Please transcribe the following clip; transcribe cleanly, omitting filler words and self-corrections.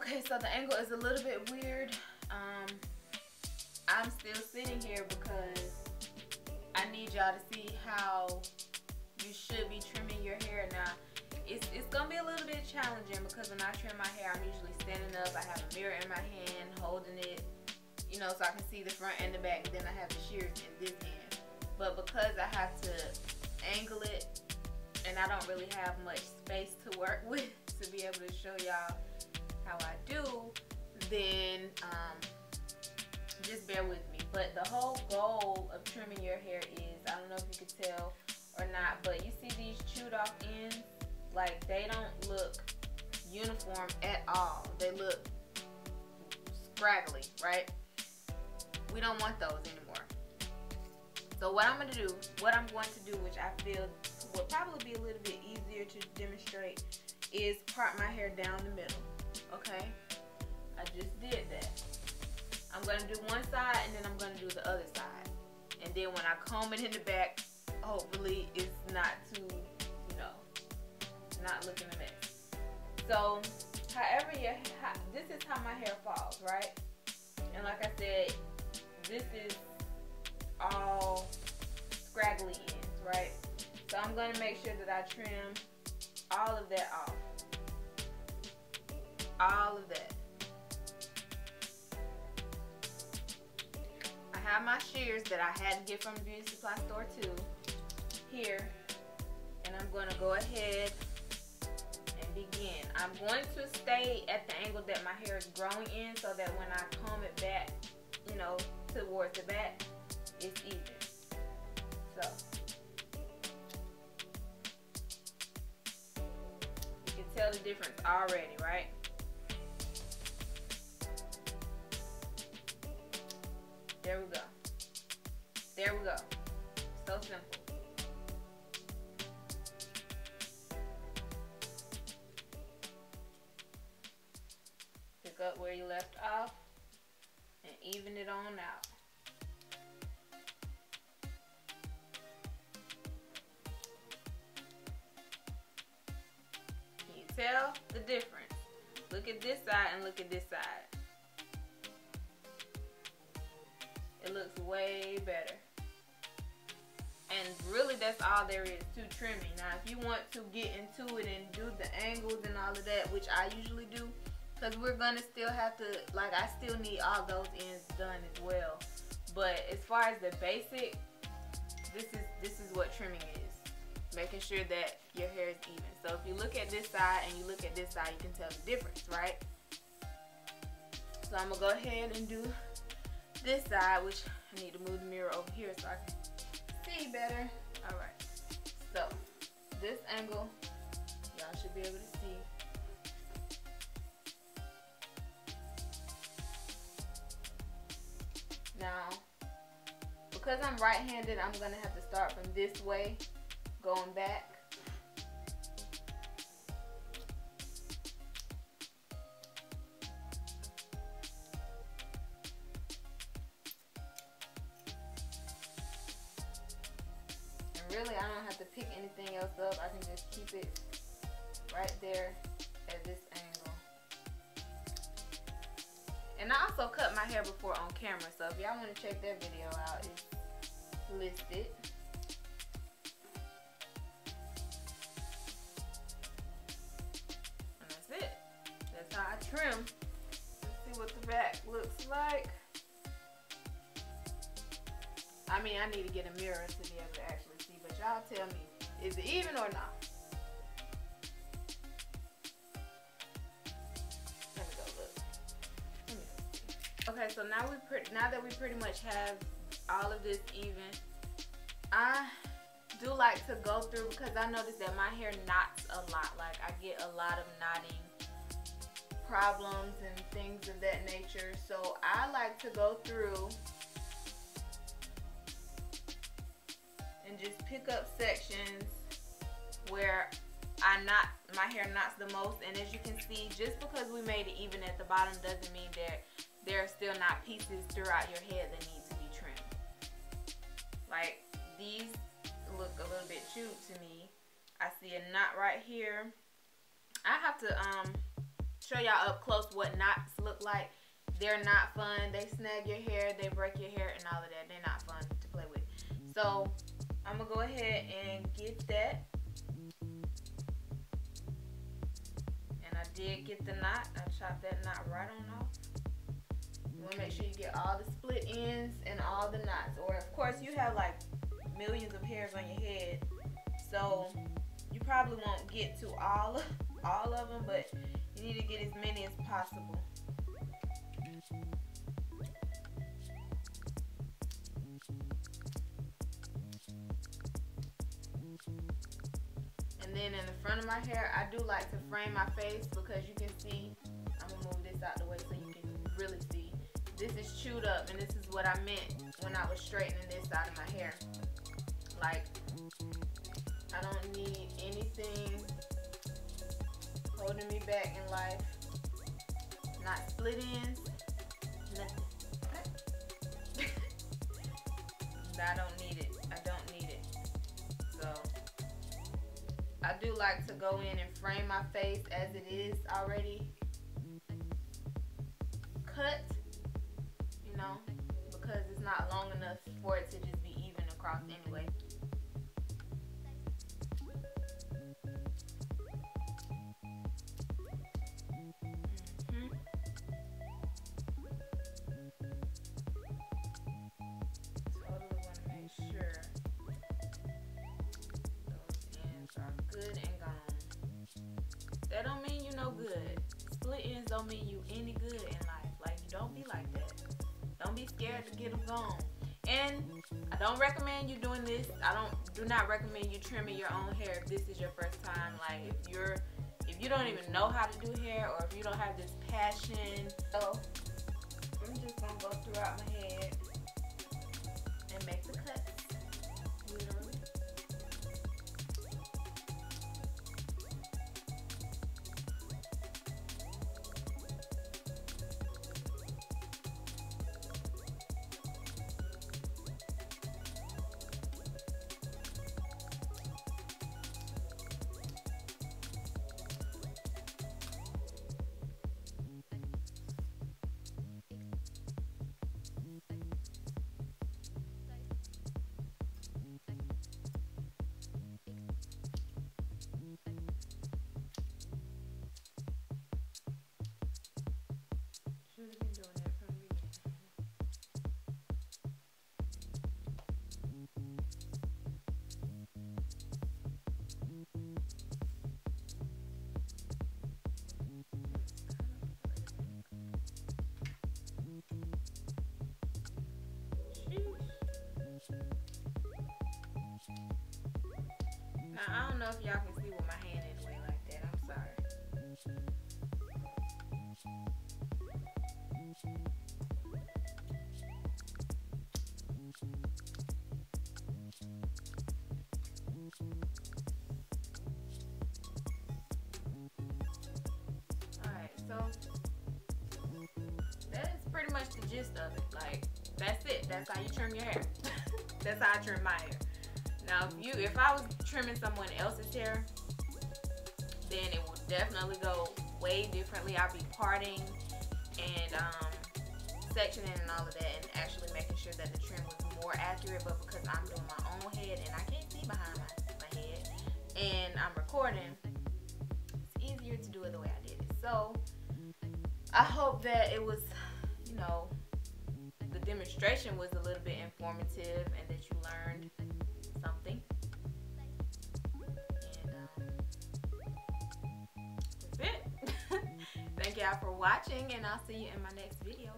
Okay, so the angle is a little bit weird. I'm still sitting here because I need y'all to see how you should be trimming your hair. Now, it's gonna be a little bit challenging because when I trim my hair, I'm usually standing up. I have a mirror in my hand, holding it, you know, so I can see the front and the back. And then I have the shears in this hand. But because I have to angle it, and I don't really have much space to work with to be able to show y'all how I do, then just bear with me. But the whole goal of trimming your hair is, I don't know if you can tell or not, but you see these chewed off ends? Like, they don't look uniform at all. They look scraggly, right? We don't want those anymore. So what I'm going to do, which I feel would probably be a little bit easier to demonstrate, is part my hair down the middle. Okay? I just did that. I'm going to do one side and then I'm going to do the other side. And then when I comb it in the back, hopefully it's not too, you know, not looking a mess. So, however this is how my hair falls, right? And like I said, this is all scraggly ends, right? So I'm going to make sure that I trim all of that off. All of that. I have my shears that I had to get from the beauty supply store too, here. And I'm going to go ahead and begin. I'm going to stay at the angle that my hair is growing in so that when I comb it back, you know, towards the back, it's even. So, you can tell the difference already, right? There we go. There we go. So simple. Pick up where you left off and even it on out. Can you tell the difference? Look at this side and look at this side. It looks way better. And really that's all there is to trimming. Now if you want to get into it and do the angles and all of that, which I usually do, because we're gonna still have to, like, I still need all those ends done as well. But as far as the basic, this is what trimming is. Making sure that your hair is even. So if you look at this side and you look at this side, you can tell the difference, right? So I'm gonna go ahead and do this side, which I need to move the mirror over here so I can see better. Alright, so this angle, y'all should be able to see. Now, because I'm right-handed, I'm going to have to start from this way, going back. Really, I don't have to pick anything else up. I can just keep it right there at this angle. And I also cut my hair before on camera, so if y'all want to check that video out, it's listed. And that's it. That's how I trim. Let's see what the back looks like. I mean, I need to get a mirror to be able to actually see, but y'all tell me, is it even or not? Let me go look. Let me see. Okay, so now that we pretty much have all of this even, I do like to go through, because I notice that my hair knots a lot. Like, I get a lot of knotting problems and things of that nature. So I like to go through and just pick up sections where my hair knots the most. And as you can see, just because we made it even at the bottom doesn't mean that there are still not pieces throughout your head that need to be trimmed. Like, these look a little bit chewed to me. I see a knot right here. I have to show y'all up close what knots look like. They're not fun. They snag your hair, they break your hair, and all of that. They're not fun to play with. So I'm gonna go ahead and get that. And I did get the knot. I chopped that knot right on off. You wanna make sure you get all the split ends and all the knots. Or of course you have like millions of hairs on your head, so you probably won't get to all of them, but you need to get as many as possible. And then in the front of my hair, I do like to frame my face because you can see, I'm gonna move this out the way so you can really see. This is chewed up, and this is what I meant when I was straightening this side of my hair. Like, I don't need anything holding me back in life. Not split ends, nothing. I don't need it. I don't need it. So I do like to go in and frame my face as it is already cut, you know, because it's not long enough for it to just be even across anyway. Sure those ends are good and gone. That don't mean you no good. Split ends don't mean you any good in life. Like, don't be like that. Don't be scared to get them gone. And I don't recommend you doing this. Do not recommend you trimming your own hair if this is your first time. Like, if you don't even know how to do hair, or if you don't have this passion. So I'm just gonna go throughout my head and make the cuts, literally. Should have been doing that from the beginning. Now, I don't know if y'all can see with my hand in the way like that. I'm sorry. Alright, so that is pretty much the gist of it. Like, that's it. That's how you trim your hair. That's how I trim my hair. Now, if I was trimming someone else's hair, then it will definitely go way differently. I'll be parting and sectioning and all of that, and actually making sure that the trim was more accurate. But because I'm doing my own head and I can't see behind my head, and I'm recording, it's easier to do it the way I did it. So I hope that it was, you know, the demonstration was a little bit informative and that you learned something. And that's it. Thank y'all for watching, and I'll see you in my next video.